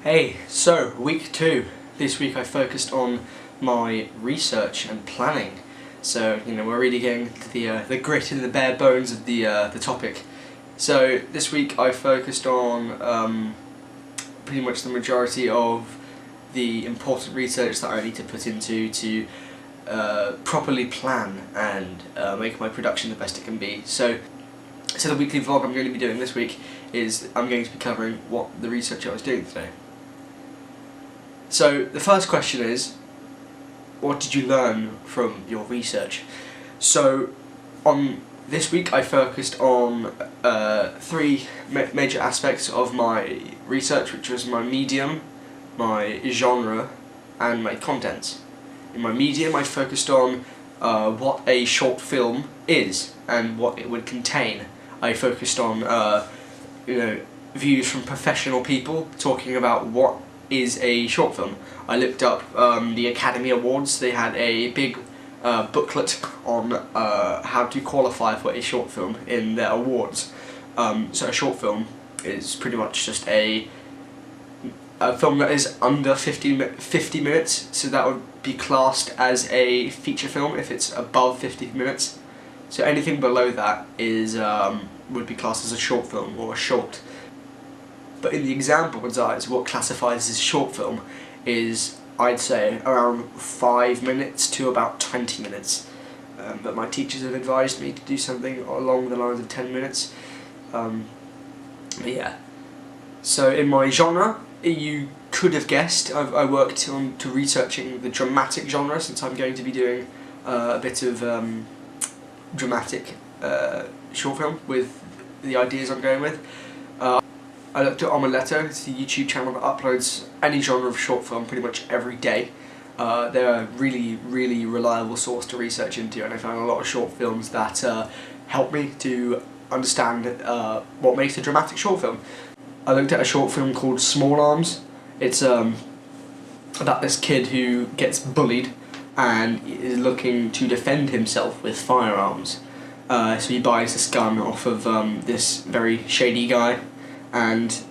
Hey, so week 2. This week I focused on my research and planning. So, we're really getting to the grit and the bare bones of the topic. So this week I focused on pretty much the majority of the important research that I need to put into to properly plan and make my production the best it can be. So the weekly vlog I'm going to be doing this week is I'm going to be covering what the research I was doing today. So the first question is, what did you learn from your research? So on this week I focused on 3 major aspects of my research, which was my medium, my genre and my contents. In my medium I focused on what a short film is and what it would contain. I focused on views from professional people talking about what is a short film. I looked up the Academy Awards. They had a big booklet on how to qualify for a short film in their awards. So a short film is pretty much just a film that is under 50 minutes, so that would be classed as a feature film if it's above 50 minutes. So anything below that is would be classed as a short film or a short. But in the exam board's eyes, what classifies as short film is, I'd say, around 5 minutes to about 20 minutes. But my teachers have advised me to do something along the lines of 10 minutes. But yeah. So in my genre, you could have guessed, I worked on to researching the dramatic genre, since I'm going to be doing a bit of dramatic short film with the ideas I'm going with. I looked at Omeletto. It's the YouTube channel that uploads any genre of short film pretty much every day. They're a really reliable source to research into, and I found a lot of short films that help me to understand what makes a dramatic short film. I looked at a short film called Small Arms. It's about this kid who gets bullied and is looking to defend himself with firearms. So he buys this gun off of this very shady guy, and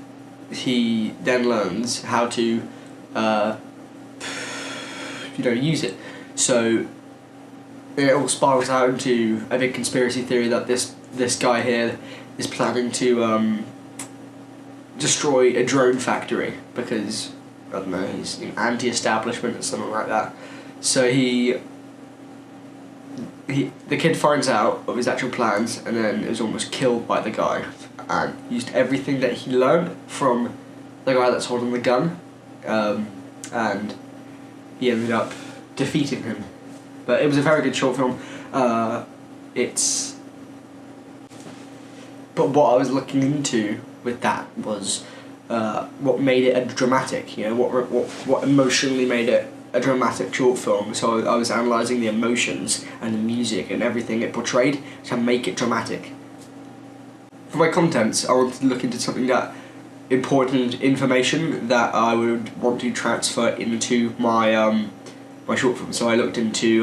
he then learns how to use it. So it all spirals out into a big conspiracy theory that this guy here is planning to destroy a drone factory because, I don't know, he's anti-establishment or something like that. So the kid finds out of his actual plans and then is almost killed by the guy, and used everything that he learned from the guy that's holding the gun, and he ended up defeating him. But it was a very good short film. But what I was looking into with that was what made it a dramatic, what emotionally made it a dramatic short film. So I was analysing the emotions and the music and everything it portrayed to make it dramatic. For my contents, I wanted to look into something that important information that I would want to transfer into my my short film. So I looked into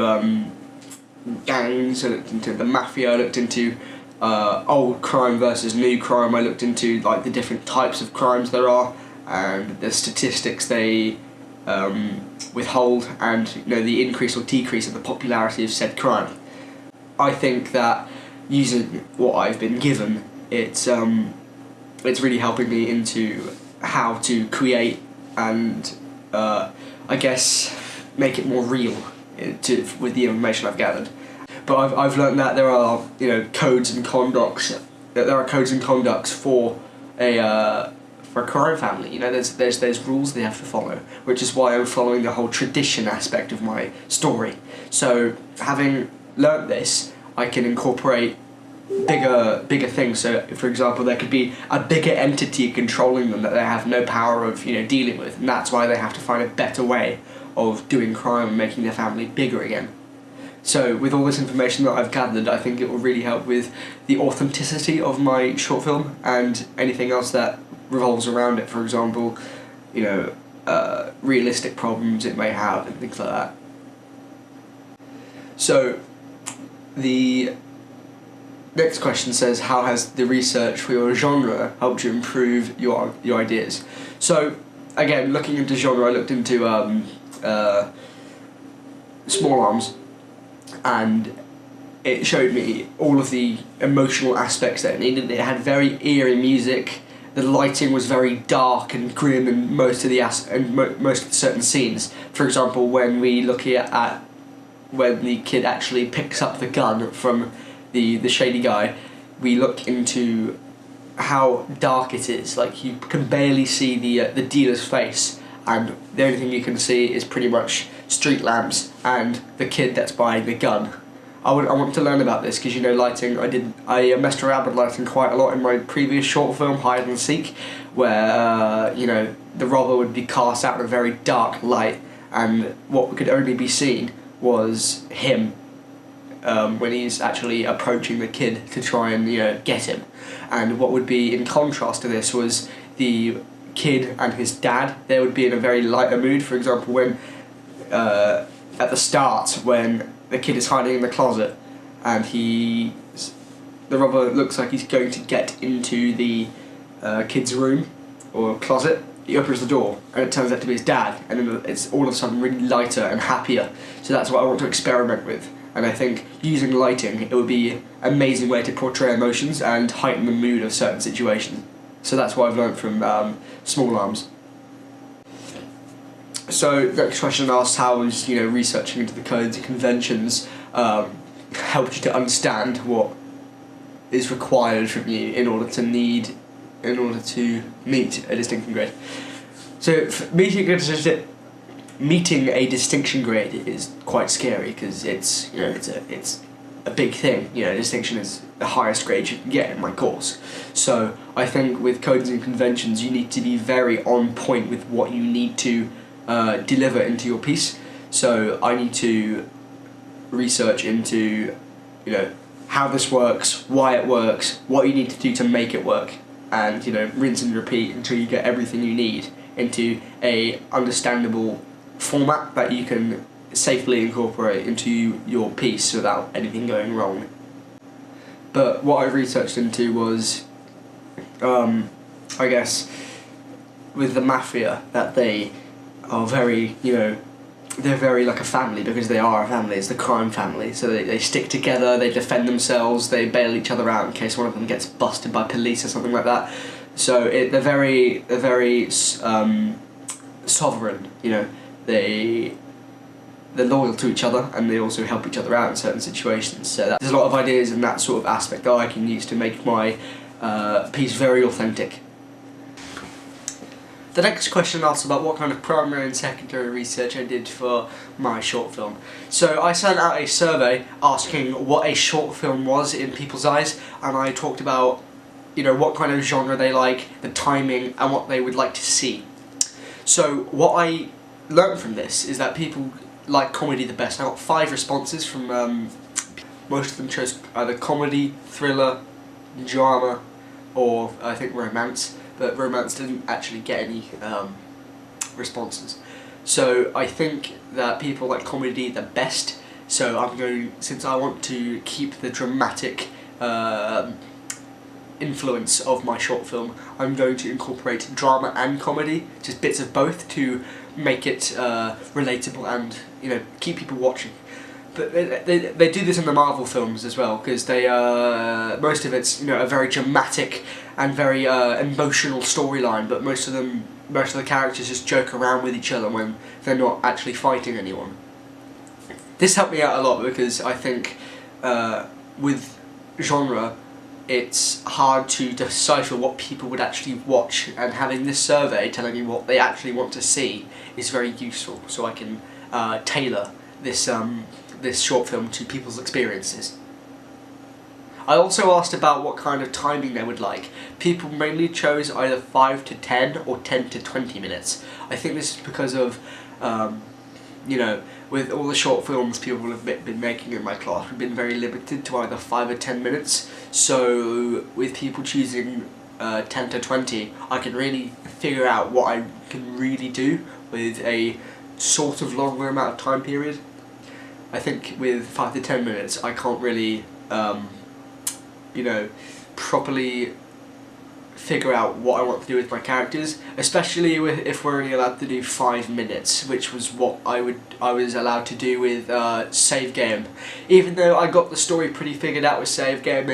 gangs, I looked into the mafia, I looked into old crime versus new crime, I looked into the different types of crimes there are and the statistics they withhold, and the increase or decrease of the popularity of said crime. I think that using what I've been given, it's really helping me into how to create and I guess make it more real with the information I've gathered. But I've learned that there are codes and conducts. There are codes and conducts for a crime family. There's rules they have to follow, which is why I'm following the whole tradition aspect of my story. So having learnt this, I can incorporate bigger things. So for example, there could be a bigger entity controlling them that they have no power of dealing with, and that's why they have to find a better way of doing crime and making their family bigger again. So with all this information that I've gathered, I think it will really help with the authenticity of my short film and anything else that revolves around it. For example, realistic problems it may have and things like that. So the next question says, how has the research for your genre helped you improve your ideas? So again, looking into genre, I looked into Small Arms, and it showed me all of the emotional aspects that it needed. It had very eerie music. The lighting was very dark and grim in most of the most of the certain scenes. For example, when we look at when the kid actually picks up the gun from the shady guy, we look into how dark it is. Like, you can barely see the dealer's face, and the only thing you can see is pretty much street lamps and the kid that's buying the gun. I want to learn about this because, you know, lighting. I messed around with lighting quite a lot in my previous short film, Hide and Seek, where you know, the robber would be cast out in a very dark light, and what could only be seen was him when he's actually approaching the kid to try and, you know, get him. And what would be in contrast to this was the kid and his dad. They would be in a very lighter mood. For example, when at the start, when the kid is hiding in the closet and the robber looks like he's going to get into the kid's room or closet, he opens the door and it turns out to be his dad, and then it's all of a sudden really lighter and happier. So that's what I want to experiment with, and I think using lighting, it would be an amazing way to portray emotions and heighten the mood of certain situations. So that's what I've learned from Small Arms. So the next question asks, how has, you know, researching into the codes and conventions helped you to understand what is required from you in order to meet a distinction grade? So meeting a distinction grade is quite scary because it's, you know, it's a big thing. You know, distinction is the highest grade you can get in my course. So I think with codes and conventions, you need to be very on point with what you need to deliver into your piece. So I need to research into, you know, how this works, why it works, what you need to do to make it work, and, you know, rinse and repeat until you get everything you need into a understandable format that you can safely incorporate into your piece without anything going wrong. But what I researched into was, I guess, with the mafia, that they are very, you know, they're very like a family, because they are a family. It's the crime family, so they stick together, they defend themselves, they bail each other out in case one of them gets busted by police or something like that. So they're very sovereign, you know. They're loyal to each other, and they also help each other out in certain situations. So there's a lot of ideas in that sort of aspect that I can use to make my piece very authentic. The next question asks about what kind of primary and secondary research I did for my short film. So I sent out a survey asking what a short film was in people's eyes, and I talked about, you know, what kind of genre they like, the timing, and what they would like to see. So what I learned from this is that people like comedy the best. I got 5 responses from, most of them chose either comedy, thriller, drama, or I think romance. But romance didn't actually get any responses. So I think that people like comedy the best, so since I want to keep the dramatic influence of my short film, I'm going to incorporate drama and comedy, just bits of both, to make it relatable and, you know, keep people watching. But they do this in the Marvel films as well, because they most of it's, you know, a very dramatic and very emotional storyline, but most of the characters just joke around with each other when they're not actually fighting anyone. This helped me out a lot because I think with genre, it's hard to decipher what people would actually watch, and having this survey telling me what they actually want to see is very useful, so I can tailor this short film to people's experiences. I also asked about what kind of timing they would like. People mainly chose either 5 to 10 or 10 to 20 minutes. I think this is because of, you know, with all the short films people have been making in my class, we've been very limited to either 5 or 10 minutes. So with people choosing 10 to 20, I can really figure out what I can really do with a sort of longer amount of time period. I think with 5 to 10 minutes, I can't really, you know, properly figure out what I want to do with my characters, especially if we're only allowed to do 5 minutes, which was what I was allowed to do with Save Game. Even though I got the story pretty figured out with Save Game,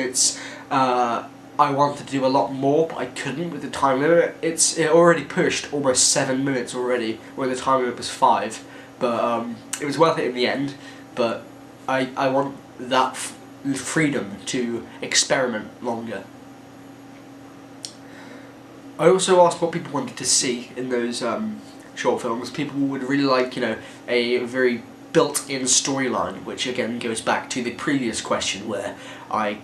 I wanted to do a lot more, but I couldn't with the time limit. It already pushed almost 7 minutes already, when the time limit was 5. But it was worth it in the end. But I want that freedom to experiment longer. I also asked what people wanted to see in those short films. People would really like, a very built-in storyline, which again goes back to the previous question where I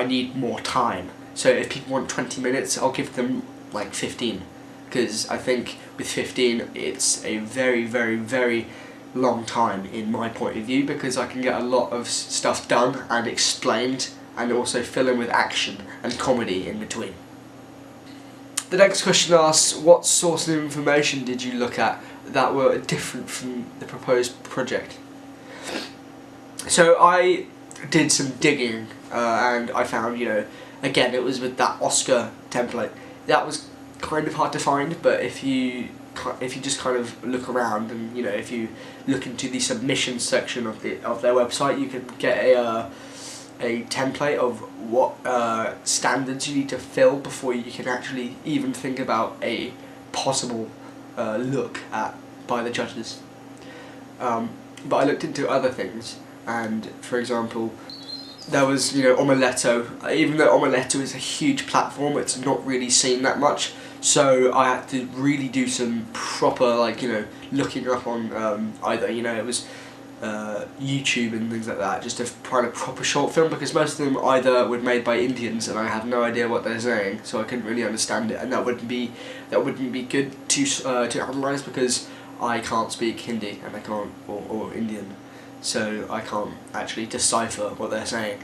need more time. So if people want 20 minutes, I'll give them like 15, because I think with 15 it's a very, very, very long time in my point of view, because I can get a lot of stuff done and explained, and also fill in with action and comedy in between. The next question asks, what source of information did you look at that were different from the proposed project? So I did some digging and I found, again, it was with that Oscar template. That was kind of hard to find, but if you just kind of look around and if you look into the submissions section of their website, you can get a template of what standards you need to fill before you can actually even think about a possible look at by the judges. But I looked into other things, and for example, there was Omeletto. Even though Omeletto is a huge platform, it's not really seen that much. So I had to really do some proper looking up on either it was YouTube and things like that, just to find a proper short film, because most of them either were made by Indians and I have no idea what they're saying, so I couldn't really understand it, and that wouldn't be good to analyse, because I can't speak Hindi and I can't or Indian, so I can't actually decipher what they're saying.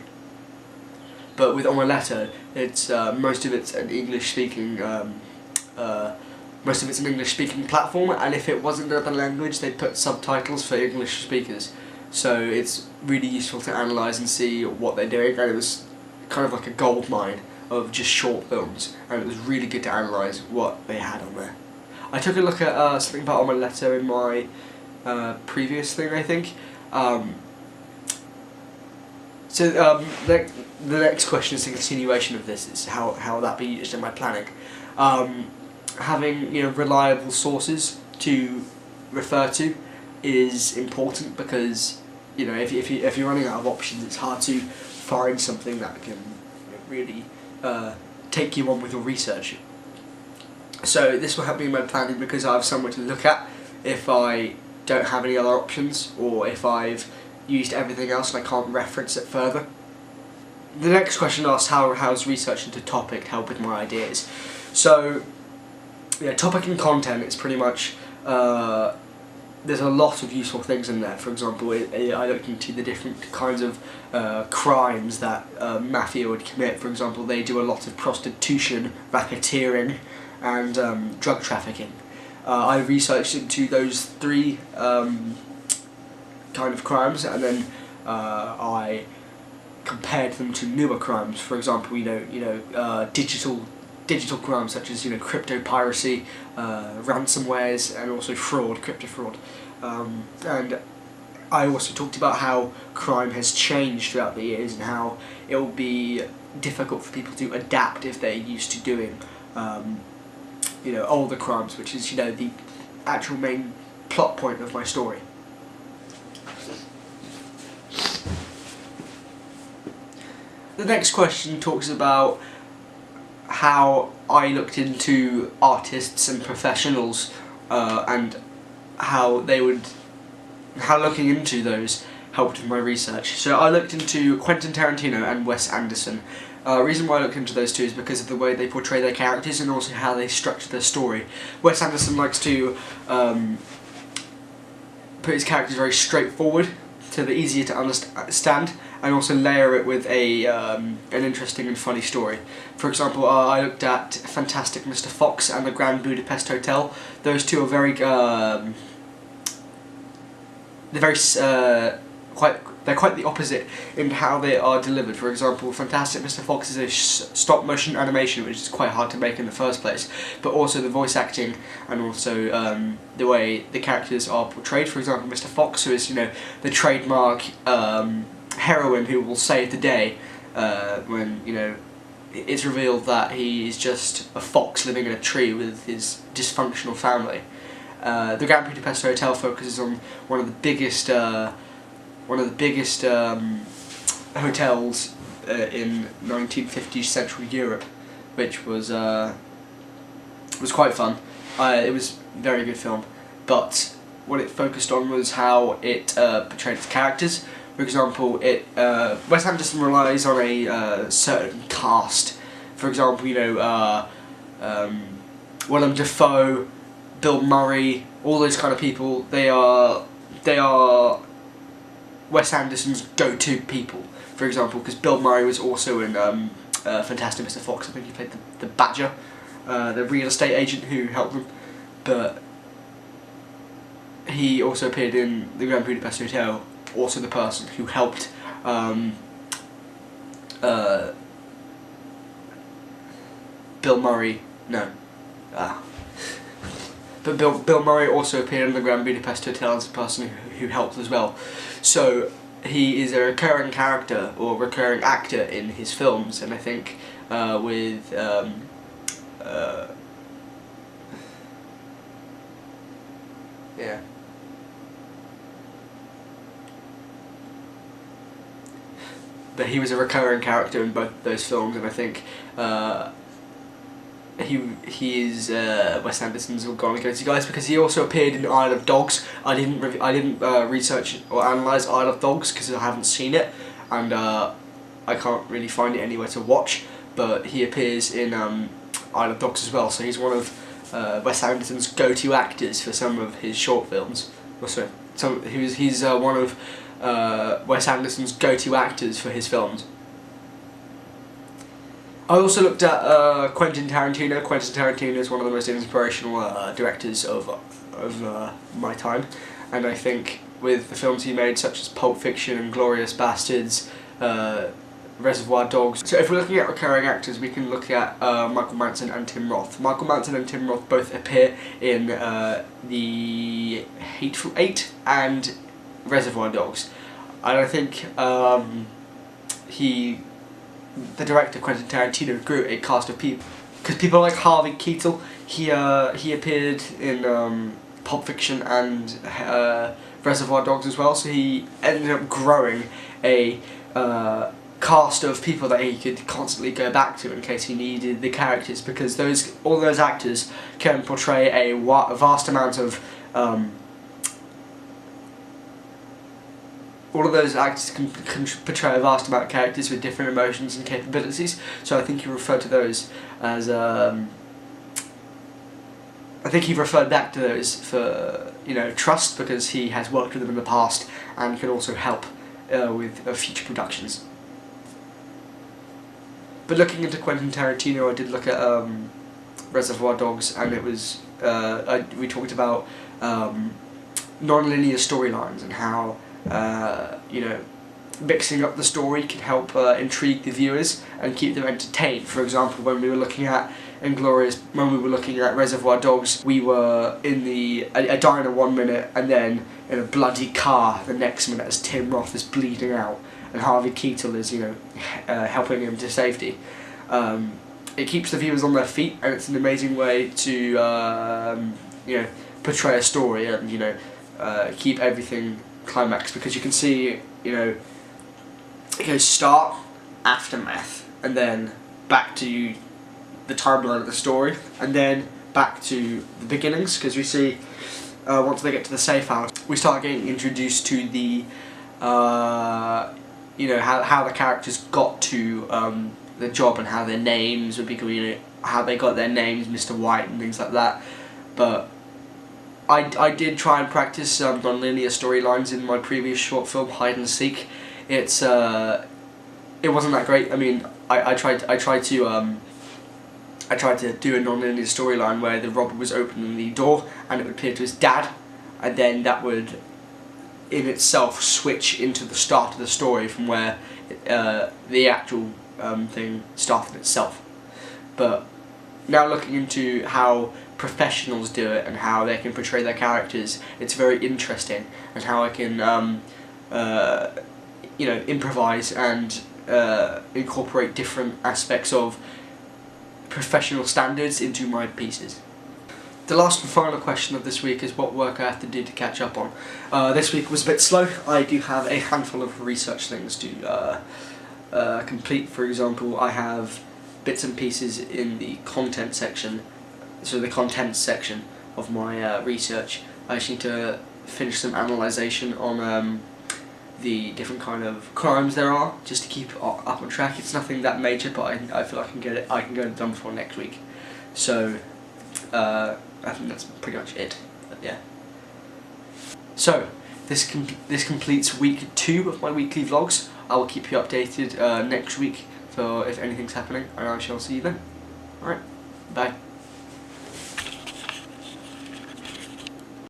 But with Omeletto, it's most of it's an English speaking platform, and if it wasn't another language, they'd put subtitles for English speakers. So it's really useful to analyse and see what they're doing, and it was kind of like a gold mine of just short films, and it was really good to analyse what they had on there. I took a look at something about Omeletto in my previous thing, I think. The next question is a continuation of this. It's how that be used in my planning. Having reliable sources to refer to is important, because if you're running out of options, it's hard to find something that can really take you on with your research. So this will help me in my planning, because I have somewhere to look at if I don't have any other options, or if I've used everything else and I can't reference it further. The next question asks, how's research into topic help with my ideas? So yeah, topic and content, it's pretty much, there's a lot of useful things in there. For example, I looked into the different kinds of crimes that mafia would commit. For example, they do a lot of prostitution, racketeering, and drug trafficking. I researched into those 3 kind of crimes, and then I compared them to newer crimes. For example, digital crimes such as crypto piracy, ransomwares, and also crypto fraud. And I also talked about how crime has changed throughout the years, and how it will be difficult for people to adapt if they're used to doing older crimes, which is the actual main plot point of my story. The next question talks about how I looked into artists and professionals, and how looking into those helped with my research. So I looked into Quentin Tarantino and Wes Anderson. Reason why I looked into those two is because of the way they portray their characters, and also how they structure their story. Wes Anderson likes to put his characters very straightforward, so they're easier to understand, and also layer it with an interesting and funny story. For example, I looked at Fantastic Mr. Fox and the Grand Budapest Hotel. Those two are very, quite they're quite the opposite in how they are delivered. For example, Fantastic Mr. Fox is a stop motion animation, which is quite hard to make in the first place, but also the voice acting and also the way the characters are portrayed. For example, Mr. Fox, who is, you know, the trademark heroine who will save the day when, you know, it's revealed that he is just a fox living in a tree with his dysfunctional family. The Grand Budapest Hotel focuses on one of the biggest hotels in 1950s Central Europe, which was quite fun. It was a very good film, but what it focused on was how it portrayed its characters. For example, Wes Anderson relies on a certain cast. For example, you know, Willem Dafoe, Bill Murray, all those kind of people. They are Wes Anderson's go-to people. For example, because Bill Murray was also in Fantastic Mr. Fox. I think he played the Badger, the real estate agent who helped them. But he also appeared in the Grand Budapest Hotel. Also the person who helped Bill Murray, but Bill Murray also appeared in the Grand Budapest Hotel as a person who helped as well. So he is a recurring character or recurring actor in his films, and I think with yeah. But he was a recurring character in both those films, and I think he is Wes Anderson's go-to guys, because he also appeared in Isle of Dogs. I didn't research or analyse Isle of Dogs because I haven't seen it, and I can't really find it anywhere to watch. But he appears in Isle of Dogs as well, so he's one of Wes Anderson's go-to actors for some of his short films. Also, he's one of Wes Anderson's go-to actors for his films. I also looked at Quentin Tarantino. Quentin Tarantino is one of the most inspirational directors of my time, and I think with the films he made, such as Pulp Fiction and Glorious Bastards, Reservoir Dogs. So if we're looking at recurring actors, we can look at Michael Manson and Tim Roth. Michael Manson and Tim Roth both appear in The Hateful Eight and Reservoir Dogs, and I think the director Quentin Tarantino grew a cast of people, because people like Harvey Keitel, he appeared in Pulp Fiction and Reservoir Dogs as well, so he ended up growing a cast of people that he could constantly go back to in case he needed the characters, because all those actors can portray a vast amount of all of those actors can portray a vast amount of characters with different emotions and capabilities. So I think he referred to those as I think he referred back to those for, you know, trust, because he has worked with them in the past and can also help with future productions. But looking into Quentin Tarantino, I did look at Reservoir Dogs, and it was we talked about non-linear storylines and how you know, mixing up the story can help intrigue the viewers and keep them entertained. For example, when we were looking at Reservoir Dogs, we were in a diner 1 minute and then in a bloody car the next minute as Tim Roth is bleeding out and Harvey Keitel is, you know, helping him to safety. It keeps the viewers on their feet, and it's an amazing way to you know, portray a story and, you know, keep everything climax, because you can see, you know, it goes start, aftermath, and then back to the timeline of the story, and then back to the beginnings, because we see once they get to the safe house, we start getting introduced to the you know, how the characters got to the job and how their names would be, you know, how they got their names, Mr. White and things like that. But I did try and practice non-linear storylines in my previous short film, Hide and Seek. It wasn't that great. I mean, I tried to do a non-linear storyline where the robber was opening the door and it would appear to his dad, and then that would in itself switch into the start of the story from where the actual thing started itself. But now looking into how professionals do it and how they can portray their characters, it's very interesting, and how I can improvise and incorporate different aspects of professional standards into my pieces. The last and final question of this week is what work I have to do to catch up on. This week was a bit slow. I do have a handful of research things to complete. For example, I have bits and pieces in the content section, so the contents section of my research. I just need to finish some analysation on the different kind of crimes there are, just to keep up on track. It's nothing that major, but I feel I can get it done before next week. So I think that's pretty much it. But yeah. So this completes week 2 of my weekly vlogs. I will keep you updated next week for if anything's happening, and I shall see you then. Alright.